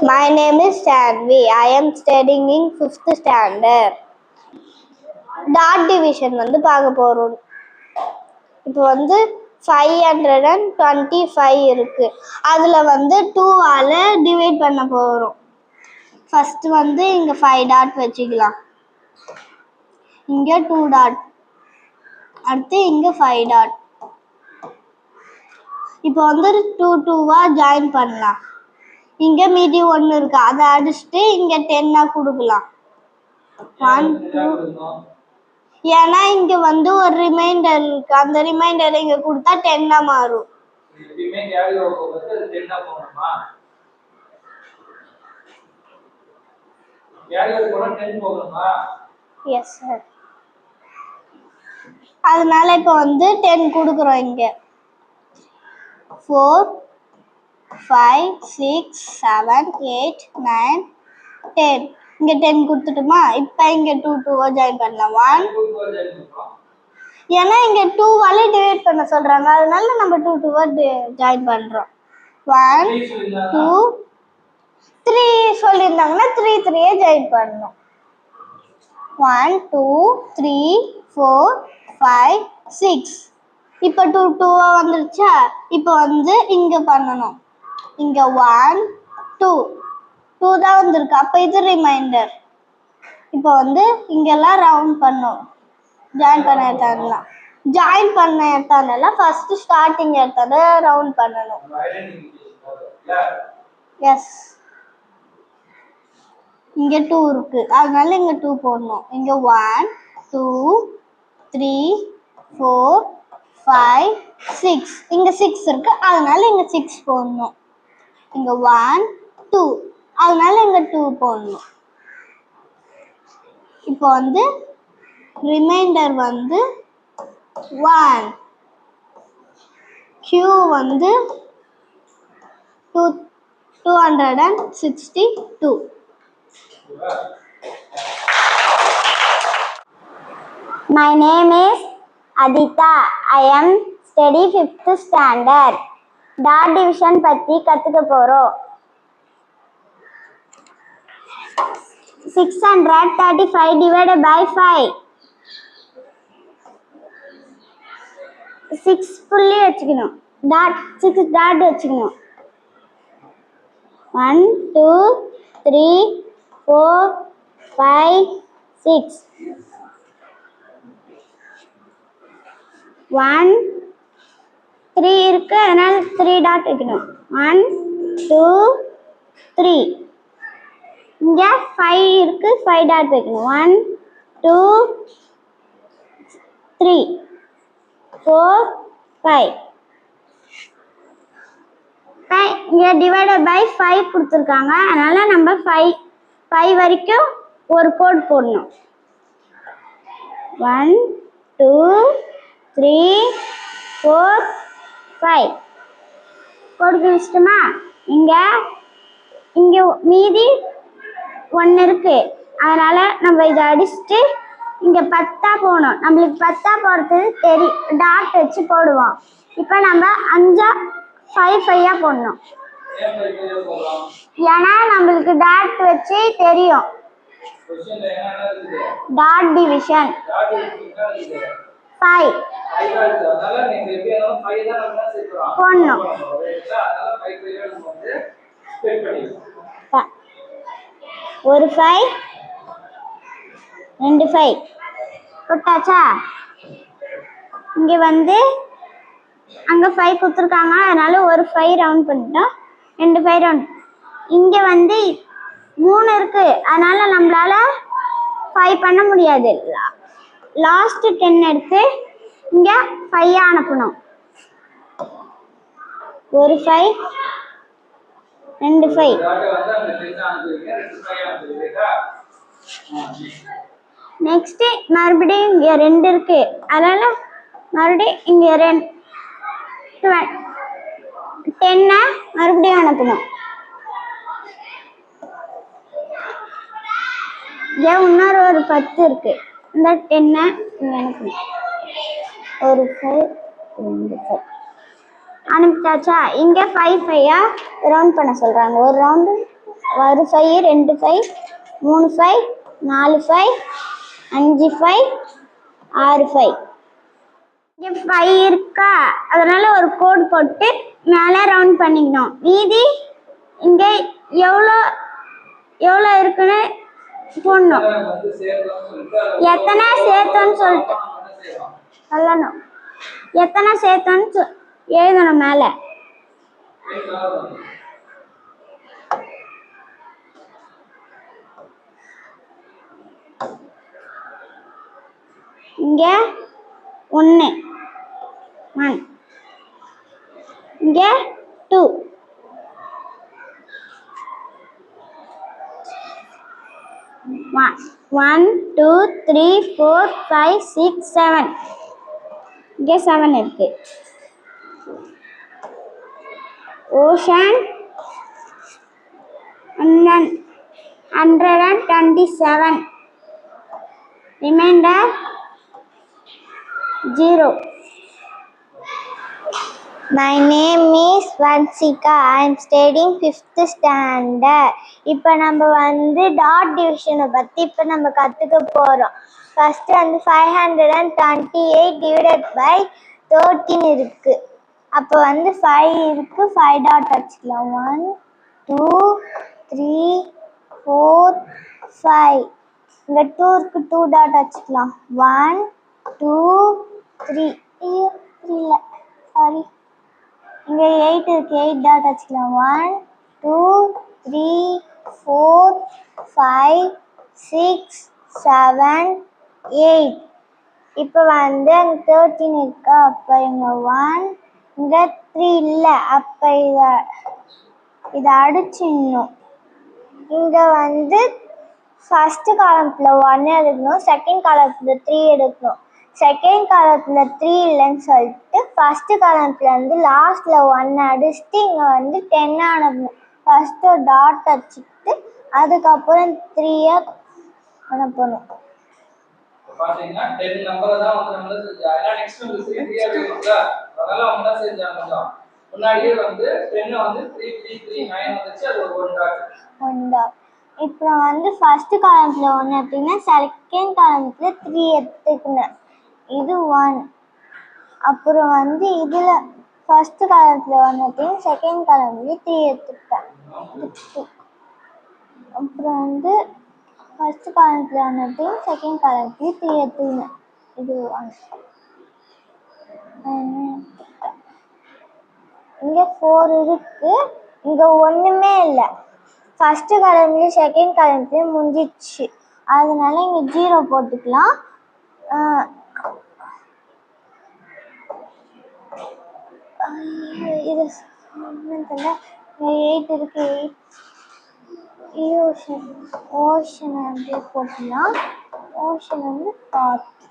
My name is Stanvi. I am studying in 5th standard. Dot division பார்க்க போகிறோம். இப்போ 525 இருக்கு. அதில் 2ஆல் டிவைட் பண்ண போகிறோம். ஃபஸ்ட்டு இங்கே 5 டாட் வச்சுக்கலாம். இங்கே 2 டாட், அடுத்து இங்கே 5 டாட். இப்போ 2 2வாக ஜாயின் பண்ணலாம். இங்கே மீதி 1 இருக்கு, அதை அடிச்சுட்டு இங்கே 10ஆ கொடுக்கலாம். 1 2. ஏன்னா இங்கே ஒரு ரிமைண்டர் இருக்கு, அந்த ரிமைண்டர் இங்கே கொடுத்தா 10ஆ மாறும். Yes sir. அதனால இப்போ 10 கொடுக்குறோம். இங்கே 4 5 6 7 8 9 10. இங்கே 10 கொடுத்துட்டோமா? இப்போ இங்கே 2 2வா ஜாயின் பண்ணலாம். 1. ஏன்னா இங்கே 2வாலே டிவைட் பண்ண சொல்கிறாங்க, அதனால நம்ம 2 2வா ஜாயின் பண்ணுறோம். 1 2 3 சொல்லியிருந்தாங்கன்னா 3 3யே ஜாயின் பண்ணணும். 1 2 3 4 5 6. இப்போ 2 2வா வந்துருச்சா? இப்போ இங்கே பண்ணணும். இங்கே 1 2 2 தான் வந்திருக்கு, அப்போ இது ரிமைண்டர். இப்போ இங்கெல்லாம் ரவுண்ட் பண்ணும். ஜாயின் பண்ண எடுத்தாங்கலாம், ஜாயின் பண்ண எடுத்தாங்கலாம் ஃபஸ்ட்டு ஸ்டார்டிங் எடுத்தாங்க ரவுண்ட் பண்ணணும். எஸ். இங்கே 2 இருக்கு, அதனால இங்கே 2 போடணும். இங்கே 1 2 3 4 5 6. இங்கே 6 இருக்கு, அதனால இங்கே 6 போடணும். இங்கே 1 2, அதனால இங்கே 2 போடணும். இப்போ reminder 1. Q 262. My name is Aditha. I am study 5th standard. Dot division பற்றி கற்றுக்க போகிறோம். 635 divided by 5. 6 புள்ளி வச்சுக்கணும். 6 டாட் வச்சுக்கணும். 1 2 3 4 5 6. 1 3 இருக்கு, அதனால 3 டாட் வைக்கணும். 1 2 3. இங்கே 5 இருக்கு, 5 டாட் வைக்கணும். 1 2 3 4 5. இங்கே டிவைடட் பை 5 கொடுத்துருக்காங்க, அதனால நம்ம 5 வரைக்கும் ஒரு கோட் போடணும். 1 2 3 4 5 கோடு வச்சுட்டோமா? இங்கே மீதி 1 இருக்கு, அதனால நம்ம இதை அடிச்சுட்டு இங்கே 10ஆ போகணும். நம்மளுக்கு 10ஆ போகிறது டாட் வச்சு போடுவோம். இப்போ நம்ம 5 5ஆ போடணும். ஏன்னா நம்மளுக்கு டாட் வச்சு தெரியும். டாட் டிவிஷன் 5 போடணும். ஒரு 5 2 5 போட்டாச்சா? இங்கே அங்கே 5 கொடுத்துருக்காங்க, அதனால ஒரு 5 ரவுண்ட் பண்ணிட்டோம். 2 5 ரவுண்ட். இங்கே 3 இருக்கு, அதனால நம்மளால 5 பண்ண முடியாது. லாஸ்ட் 10 எடுத்து இங்கே 5ஆ அனுப்பணும். ஒரு 5 2 5. நெக்ஸ்ட் மறுபடியும் இங்கே 2 இருக்கு, அதனால மறுபடியும் இங்கே 10 மறுபடியும் அனுப்பணும். இங்கே இன்னொரு ஒரு 10 இருக்கு, இந்த 10 இங்கே அனுப்பணும். ஒரு 5 2 5 அனுப்பிட்டாச்சா? இங்கே 5 5ஆ ரவுண்ட் பண்ண சொல்கிறாங்க. ஒரு ரவுண்டு ஒரு 5 2 5 3 5 4 5 5 5 6 5. இங்கே 5 இருக்கா, அதனால ஒரு கோடு போட்டு மேலே ரவுண்ட் பண்ணிக்கணும். மீதி இங்கே எவ்வளோ எவ்வளோ இருக்குன்னு போடணும். எத்தனை சேர்த்தோன்னு சொல்லிட்டு சொல்லணும். எத்தனை சேர்த்தோன்னு எழுதணும் மேலே. இங்கே 1 இங்கே 2 1 2 3 4 5 6 7. இங்கே 7 இருக்கு. Ocean 127. Remainder 0. My name is Vansika. I am studying 5th standard. இப்போ நம்ம டாட் டிவிஷனை பற்றி இப்போ நம்ம கற்றுக்க போகிறோம். ஃபஸ்ட்டு 528 டிவைடட் பை 13 இருக்குது. அப்போ 5 இருக்குது, 5 டாட் வச்சுக்கலாம். 1 2 3 4 5. இங்கே 2 இருக்குது, 2 டாட் வச்சுக்கலாம். 1 2 3 இல்லை சாரி. இங்கே 8 இருக்கு, 8 டாட் வச்சுக்கலாம். 1 2 3 4 5 6 7 8. இப்போ அங்கே 13 இருக்கா, அப்போ இங்கே 1 இங்கே 3 இல்லை, அப்போ இதை அடிச்சிடணும். இங்கே ஃபஸ்ட்டு காலத்தில் 1 எடுக்கணும், செகண்ட் காலத்தில் 3 எடுக்கணும். செகண்ட் காலத்தில் 3 இல்லைன்னு சொல்லிட்டு ஃபஸ்ட்டு காலத்தில் லாஸ்ட்டில் 1 அடிச்சுட்டு இங்கே 10 அனுப்பணும். ஃபஸ்ட்டு டாட் அடிச்சுட்டு அதுக்கப்புறம் 3 அனுப்பணும். பாத்தீங்கன்னா 10 நம்பரை தான் நம்ம செஞ்சோம். ஏன்னா நெக்ஸ்ட் நம்ம 3 3 அப்படிங்கறத அதனால நம்ம என்ன செஞ்சாங்க, முன்னாடியே 10 3 3 3 9 வந்துச்சு. அது ஒரு 1 டாட். இப்போ ஃபர்ஸ்ட் காலம்ல 1 எடுத்தீங்கன்னா செகண்ட் காலம்ல 3 எடுத்துக்கணும். இது 1. அப்புறம் இதுல ஃபர்ஸ்ட் காலம்ல 1 எடுத்தீங்கன்னா செகண்ட் காலம்ல 3 எடுத்துக்கிட்டேன். அப்புறம் ஃபர்ஸ்ட் காலம்ல 1 எடுத்தீங்கன்னா செகண்ட் காலம்ல 3 எடுத்துக்கணும். இது 1. இங்க 4 இருக்கு, இங்க ஒண்ணுமே இல்லை. ஃபர்ஸ்ட் காலம்லயும் செகண்ட் காலம்லயும் முடிஞ்சிச்சு, அதனால இங்க 0 போட்டுக்கலாம். இது 8 இருக்கு, 8 ஓஷன் அப்படியே போட்டுக்கலாம். ஓஷன் பார்த்து